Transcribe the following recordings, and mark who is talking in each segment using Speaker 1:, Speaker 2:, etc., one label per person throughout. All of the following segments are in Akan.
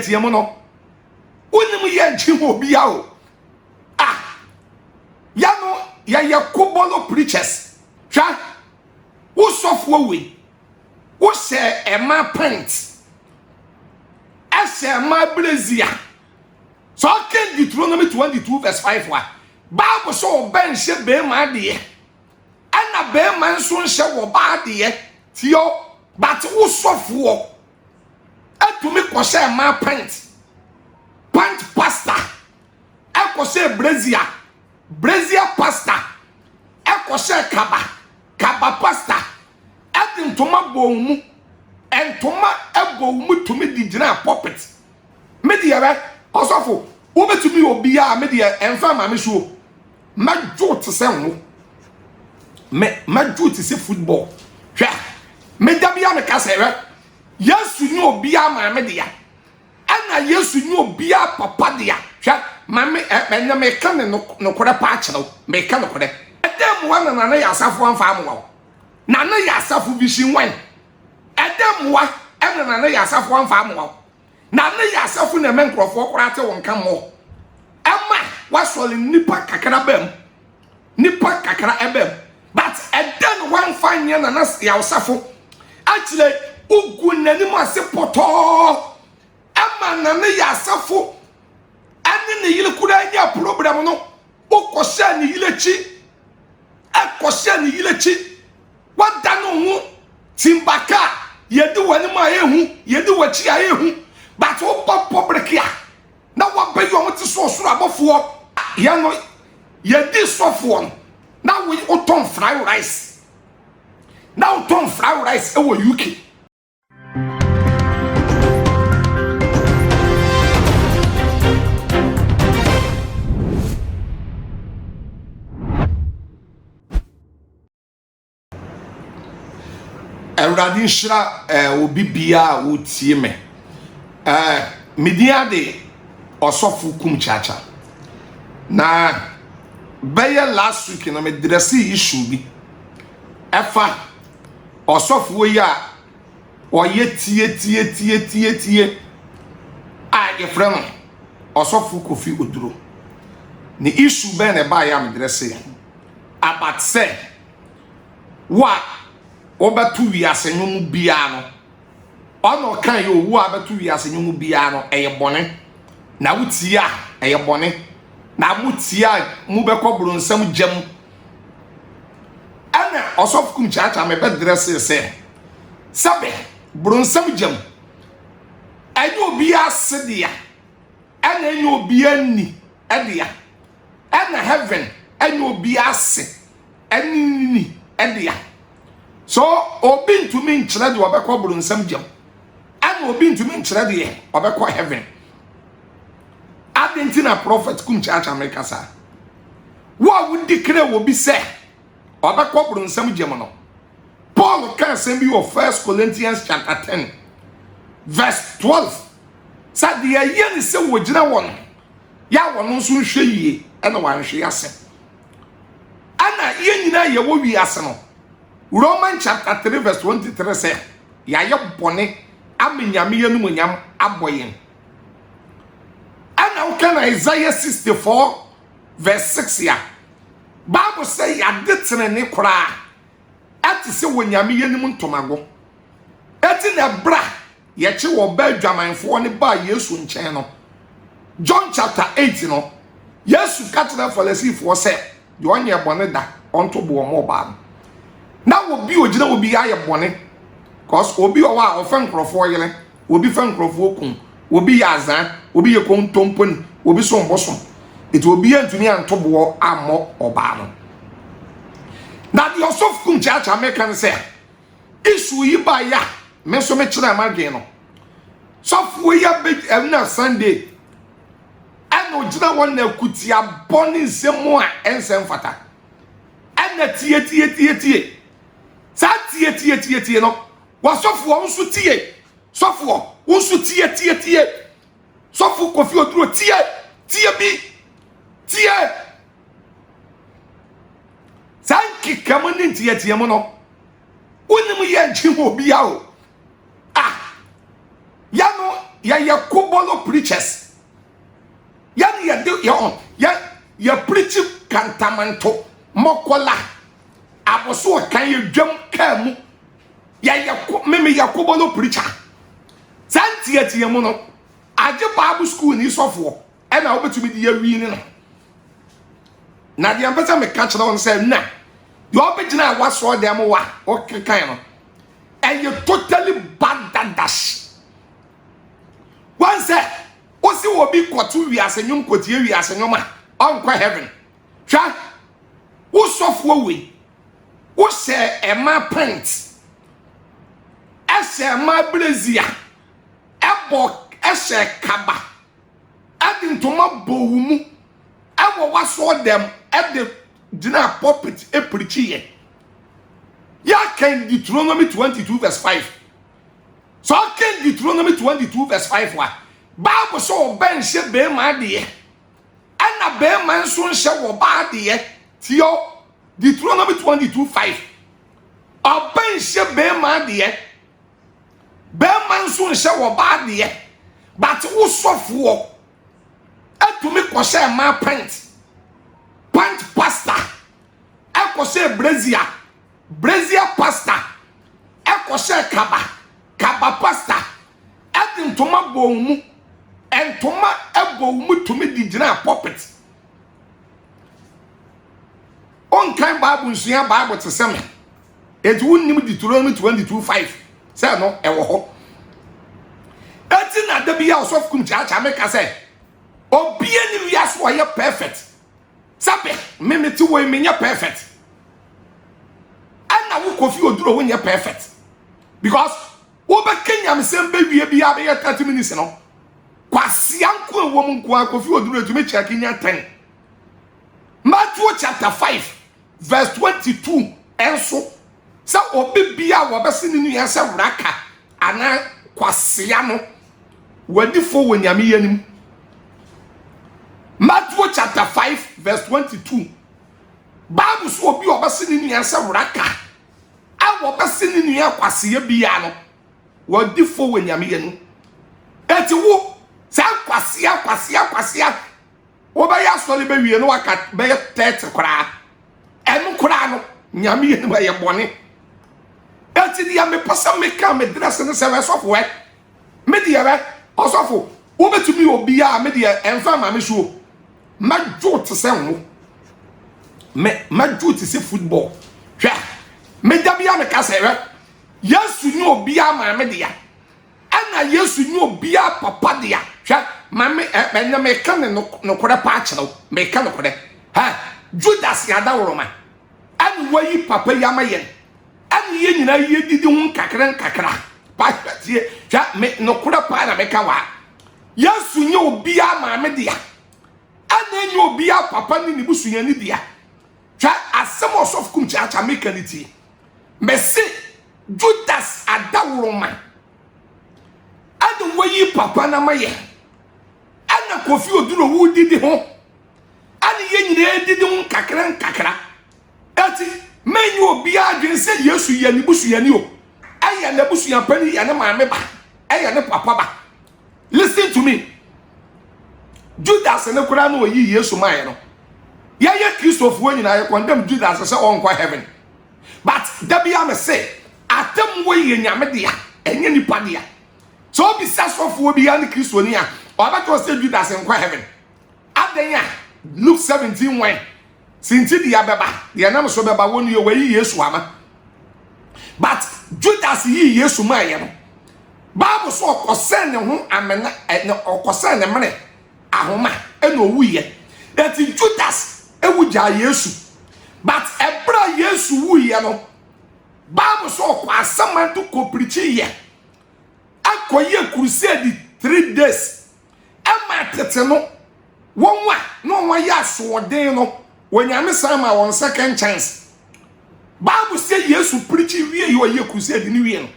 Speaker 1: tie mo no wonim ye nchi ho bia o ya no ya kobolo preachers hwa wo sofo we wo se ema Pant ese ema Brazil so can Deuteronomy 22 verse 5 wa Bible so ben she be ma de ana be man so nche wo ba de tio but wo sofo atumi ko se ema Pant pastor eko se Brazil pastor eko se kaba pastor ntoma bomu entoma ebomu tumi di gina puppet media be osofo wo betumi obi a media enfa ma me so majo te se wo majo te se football hwa media bia me ka se we yesu ni obi a ma media ana yesu ni obi a papa dia hwa ma me ka ne no kore pa kire me ka no kore edem wa na ya asafo anfa amwa na ya asafo vision wan edem wa na ya asafo anfa amwa na ya asafo na menkrofo korate won kan mo ema wasole nipa kakra bem but eden wan fanye na ya asafo actually ugu nanim ase poto ema na ya asafo ani ne yile kura nya problem no ukosha ni yile chi akosha ni yile chi wadano hu timbaka yedu wani ma ehu yedu wachi a ehu but wo public ya na wo be yo mti so abofo ya no yedi sofo na we uton fried rice e wo UK Ewradi shira obi bia wo tie me media de Sofo Kumchacha na beye last week na me dressy issue bi efa Sofo ya oye tie a ye friend Sofo Kofi Oduro ni issue be na ba ya me dressy about say wa obatu wiase nyumu bia no ono kan ye owu abatu wiase nyumu bia no eye bone na wutia eye bone na mutia mu be kobro nsam jam ana Sofo Kumchacha me be dress se sabe bro nsam jam ayi obi asedia ana enye obi ani edia ana heaven enye obi ase ani edia so obi ntumi nkyere de obekọ buru nsam jam ana obi ntumi nkyere de obekọ heaven adentina prophet Kumchacha America sa wo wudi kire wo bi se obekọ buru nsam jam no Paul kan say bi of 1 Corinthians chapter 10 verse 12 sa de ye ni se wo gina won ya won nso hwe yie ana wan hwe ase ana ye nyina ye wo wi ase no Romans chapter 3 verse 23 say ya ye bone amenyame ye no nyam aboyen ana ukana Isaiah 64 verse 6 ya Bible say ya detene ne kura ati se wonyame ye nim ntomago ati na bra ye che wo ba adwamanfo ne ba Yesu nchen no John chapter 8 no Yesu katena Pharisee say de onye bone da onto bo mo ba na obi ogina obi aye bone cause obi owa ofen krofo yele obi fen krofo okun obi yazan obi ye kontompon obi so mboso eti obi antuni antobo amo oba no na the Sofo Kumchacha American say issue yi ba ya me so me kire amadwen no Sofo ya be na Sunday ana ogina won na kutia bone nsemu a ensem fata ana tie sa tie no wa Sofo wonso tie Sofo wonso tie Sofo Kofi Oduro tie bi sanki kamani tie mo no wonim ye nchi ho bia o ya no ya kubolo preachers ya de ya preach kantamanto mokola aboso kan ye dwam kamu ya meme ya kubolo preacher santi mu no aje Bible school ni Sofo e na obetumi di ya wi ni no na de ampesa me catch on say na you obegina waso dem wa okay kan no and you totally bad dash one say o si wo bi kwotu wi asenyum kwotie wi asenyum a on kwa heaven twa wo Sofo we wo se e ma Pant e se ma Brazil ebo e se kaba adintoma bowumu ewo waso dem e de dina pulpit e preach ye ya can Deuteronomy 22 verse 5 so can Deuteronomy 22 verse 5 wa Bible so ben she be ma de ana be man so nche wo ba de tio Deuteronomy 22 5 ben she be ma de be man so nche wo ba de but wo Sofo atumi ko she ma Pant pastor eko she Brazil pastor eko she kaba pastor adintoma bomu entoma ebomu tumi di gina pulpit on kan Bible nsia Bible to seme et wonnim Deuteronomy 22:5 say no ewo ho eti na da bia of Kumchacha make say obie ni wiase wo ye perfect sabe memeti wo menya perfect ana wo Kofi Oduro wo nya perfect because wo be Kenya msembe wie bia be 30 minutes no kwasia nko ewo mu nko Kofi Oduro to me check nya 10 Matthew chapter 5 verse 22 enso sa obi bia wo be sini nu ya se wraka ana kwasia no wadi fo wo nyame yanim Matthew chapter 5 verse 22 Bible so obi obasini nu ya se wraka a obasini nu ya kwase bia no wadi fo wo nyame yanim eti wo sa kwase wo ba ya so le be wie no waka be 30 kra enu kra no nyame yanim ye bone eti dia me pasa me ka me dress no se we Sofo me dia we Sofo wo betumi obi a me dia enfa ma me so majo te se wo majo te se football hwa me da bia me ka se we Yesu ni obi a ma me dia ana Yesu ni obi a papa dia hwa ma me na me ka no kore pa achero me ka no kore ha Judas ya da woroma an wayi papa ya ma yen an ye nyina ye didi hun kakra pa tie hwa me no kore pa na me ka wa Yesu ni obi a ma me dia ana nyi obi a papa ni busunya ni dia twa asem of Kumchacha mekaniti mese Judas adawroma adu wayi papa na maye ana Kofi Oduro wu didi ho ani ye nyina didi hun kakra ati menyi obi a dwen se Yesu ye ni busunya ni o aya na busunya pani ya na maame ba aya na papa ba listen to me Judas ne kura no yi Yesu man no ya Christopher nyina ye condemn Judas say on kwa heaven but da bia me say atem wo ye nyame dia enye nipa dia so bi Sofo bi ya ne Christo ni a oba to say Judas en kwa heaven adenya Luke 17:1 sinti dia beba dia nam so beba wonu ye yi Yesu ama but Judas yi Yesu man ye no Bible so okosen ne ho amena okosen ne mene ahoma eno wuye that Judas ewu Gyae Yesu but ebra Yesu wuye no Bible so kwa asamanto ko preach ye akoye crusade 3 days ema tete no wonwa no won ya so den no wonyame sama won second chance Bible say Yesu preach wie ye crusade ni wie no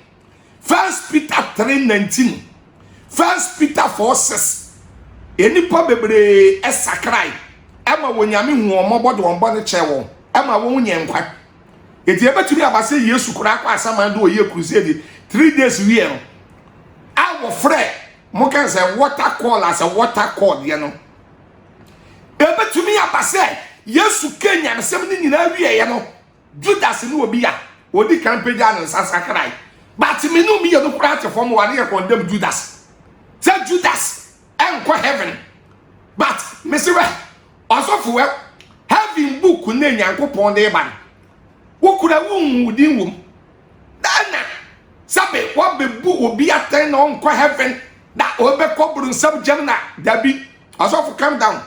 Speaker 1: 1 Peter 3:19 1 Peter 4:6 enipa bebre esakrai ema wonyame hu omobodo wonbo chewo ema won nyenkwa eti ebetumi abase Yesu kura kwa asama do ye crusade 3 days wie no awo frɛ mo can say water call as a water cord you know ebe tumi abase Yesu Kenya na sem ni nyina wie ye no Judas ni obi a odi kan pagya no sasakrai but me no me ye no kura te form wa na condemn Judas say Judas enko heaven but me say we osofo we heaven book na Nyankopon de ba wo kura wo din wom dana sabe wo bebu obi aten na onko heaven da obe koburu nsam jam na dabi osofo calm down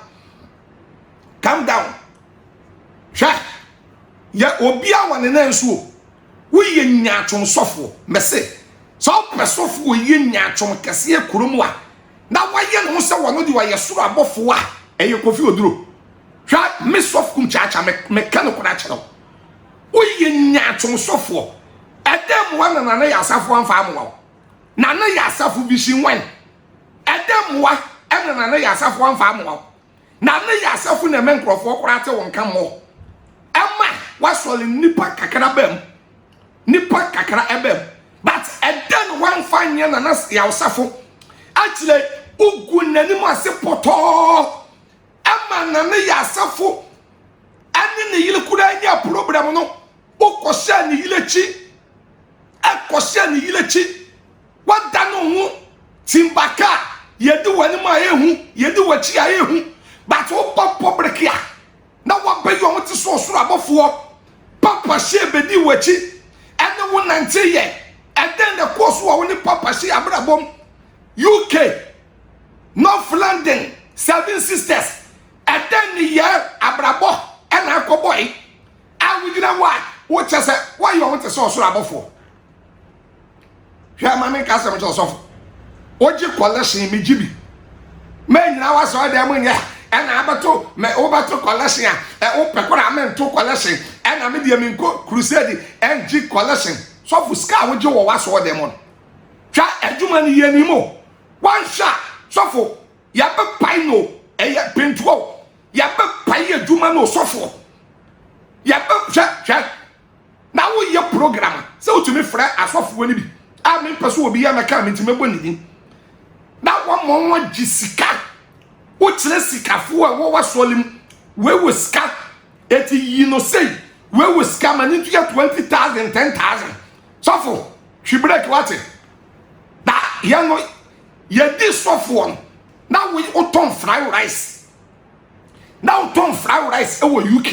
Speaker 1: sha ya obi awane na nsuo wo ye nyaatwon sofo mese so pesofo wo ye nyaatwon kase akurum a na waye no se wono di waye soro abofo a eye Kofi Oduro sha me sof Kumchacha me kan ko na kyerɛ wo ye nyaatwon sofo edem wa na ya asafo amfa amwo na ya asafo bi shi wen edem wa na ya asafo amfa amwo na ya asafo na me nkrofo korate won kan mo ema wasole nipa kakra bam nipa kakra ebem but eden one fanya na ya asafo actually ugu nanim ase poto ema na ya asafo ani ne yile kuda nya problem no ukosha ni yile chi akosha ni yile chi wada no hu timbaka yedu wani ma ehu yedu wachi a ehu but o pop brekia na wa be yo ti so soro abofo papa she bedi wachi ene wo nante ye and then the course wo ni papa she abrabom UK North London Seven Sisters and then the year abrabo and akoboy and we gina what just say why you want to so soro abofo hwa mama ka se me so oji collection me Gyimi me nyina wa so dem nya and abato me obato collection o pekora me to collection and am de me ko crusade and G collection so for ska wo je wo wa so dem on twa adwuma ni ye ni mo one shot so for ya be pai no Prt2 ya be pai adwuma no so for ya be twa na wo ye program so to me fra asofo ni bi a me peso obi ya meka me ntime boni din na wo mo wa jisika wo kire sikafo a wo wasolim we wo ska eti yi no say we wo ska man into 20,000 10,000 sofo twi break what da ya no ye di sofo na we oton fry rice na oton fry rice e wo UK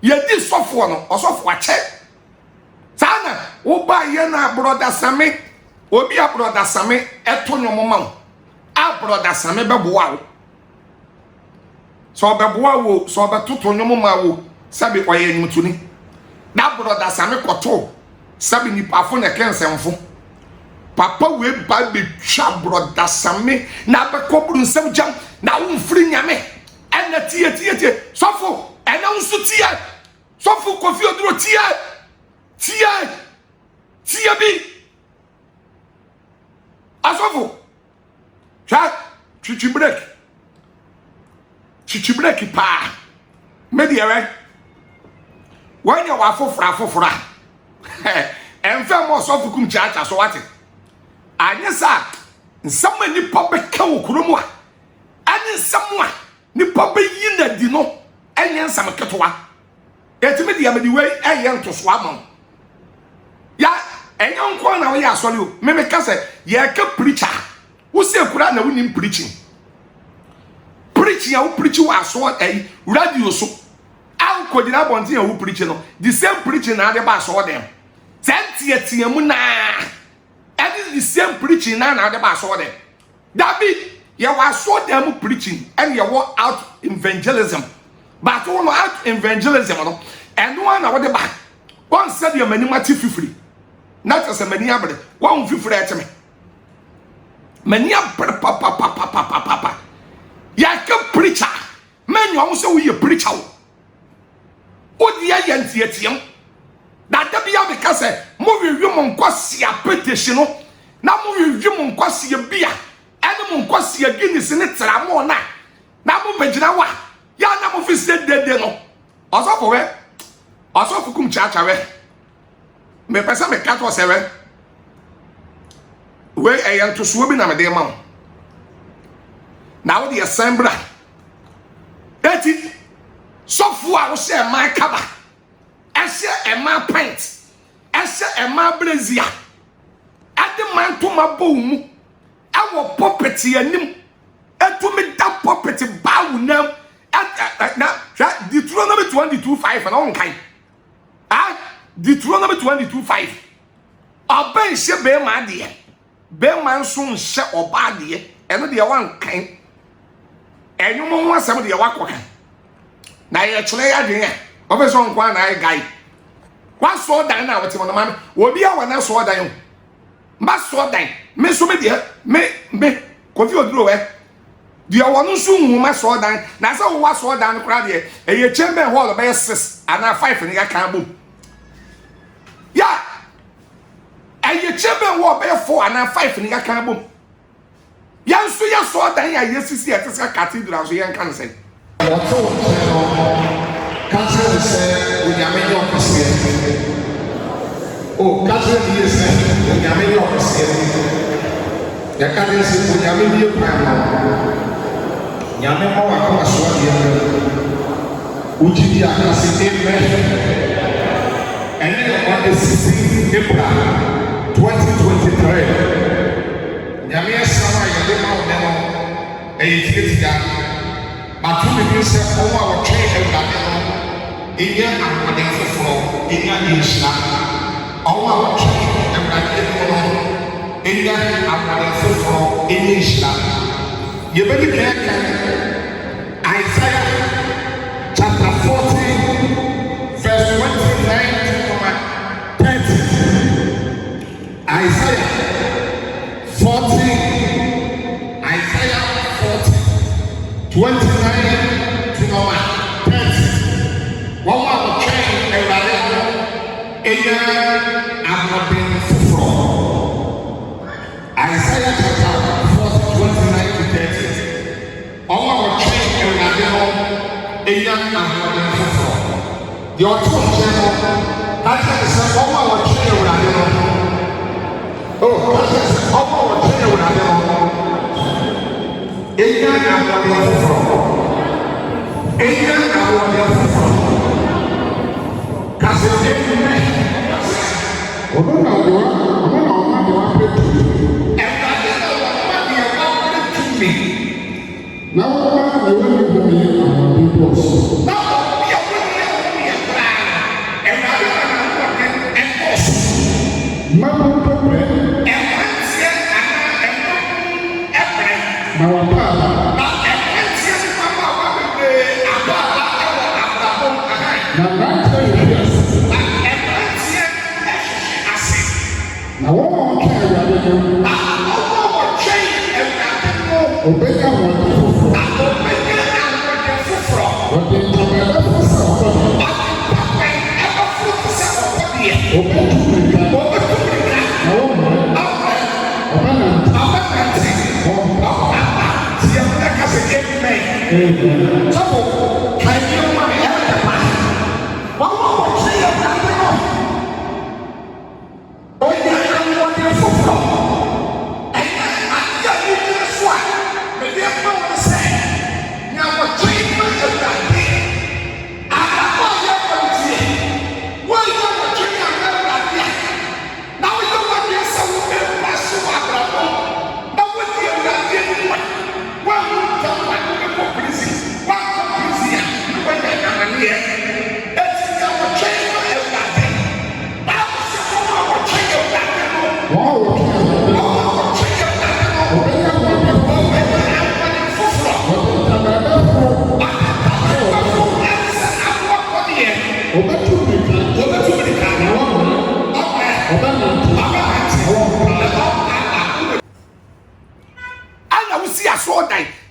Speaker 1: ye di sofo no osofo a che sana wo ba ye na brother Same obi a brother Same eto nyomoma a brother Same beboa so beboa wo so betoto nyomoma wo sabi oye nyimtuni na brother Same koto sabi ni pafo na kensemfo papa we ba be twa brother Same na be kobru nsem jam na wo mfiri nyame ena tie sofo ena unsu tie sofo Kofi Oduro tie bi asofo cha chichi break pa media right when you wa fofora emfa mo sofo Kumchacha so what anyesa nsam ni papa ka okurum a ani nsam a ni papa yi na di no enye nsam ketwa eti media medi we eye ntoso amam ya enyo nko na we ya asori o me ka se ye ka preacher wo se kura na wo nim preaching ya wo preach wa so radio so an ko dina bontin ya wo preach no the same preaching na de ba so dem tie mu na and is the same preaching na de ba so dem David ya wa so dem preaching and ya wo out evangelism but one out evangelism no and one na wo de ba one said your many mati fifiri not as a many abre one fifiri eteme many abre papa ya ka preacher man you say we a preacher o dia yantietiem da da bia be ka say mo wiwi mo nkwasi petition no na mo wiwi mo nkwasi bia ene mo nkwasi Guinness ne tra mo na mo begina wa ya na mo fi se dede no osofo Kumchacha we me pesa me ka to se we eyan to so bi na me de ma Now the assembly. That it. Sofo a wo share my cover. I share a my pant. I share a my brazier. At the man to my boom. I will property anim. And to me that property bow now. Now Deuteronomy 22:5 and on kind. Deuteronomy 22:5. Oben she be man dear. Be man soon she oba dear. And the one kind. And you want some of the work. Now you actually are doing it. Obviously, one guy. One sword down now with him on the man. Will be our next sword down. Must sword down. Me so me Kofi Oduro eh. The one soon must sword down. Now so what sword down the crowd here. And your chamber hall of 6 and now 5 and you can't boom. Yeah. And your chamber wall 4 and now 5 and you can't boom. Yan so ya sword down ya yes see at the cathedral so yan can say.
Speaker 2: Cancer say we are many of us here. Oh, cancer is saying we are many of us here. The cancer say we are many of us. Yame mo wa ko so here. Uji aka say amen. And on the 16th April 2023. Yame sama yade ma o demo e but to be said, oh, our train and Ladino, India and Madame Sofo, India is not. Oh, our train and Ladino, India and Madame Sofo, India is not. You better get Isaiah chapter 14, verse 29 to 30. Isaiah 14, Isaiah 14. 29 to number 30. One more train and rather Isaiah chapter 40, 29 to 30. One more train and rather the autumn channel. That is one more train and rather. Oh, that is one more train and rather. Enya awon from. Enya awon from. Kasi emi. Odo na do ma do Prt2. E ba de ma de Prt2 mi. Na wo ma de wo ni ko mi awon people. Na wo bi e bra. E ba de na ko e boss. Ma mo ko pre. E ma se ana e pre. Na wa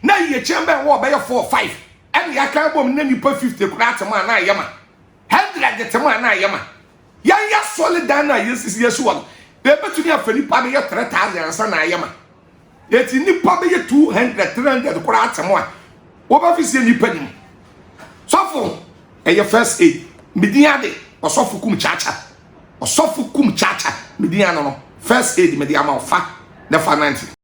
Speaker 1: na ye chamber wo be 4 5 and ya kan bom na nipa 50 kura atema na yema 100 atema na yema ya solid dan na yesu wo be betumi afani pa be 3000 ansa na yema yeti nipa be 200 300 kura atema wo ba fi se nipa nim Sofo e first aid mediade Sofo Kumchacha Sofo Kumchacha mediano no first aid mediama fa na fa 90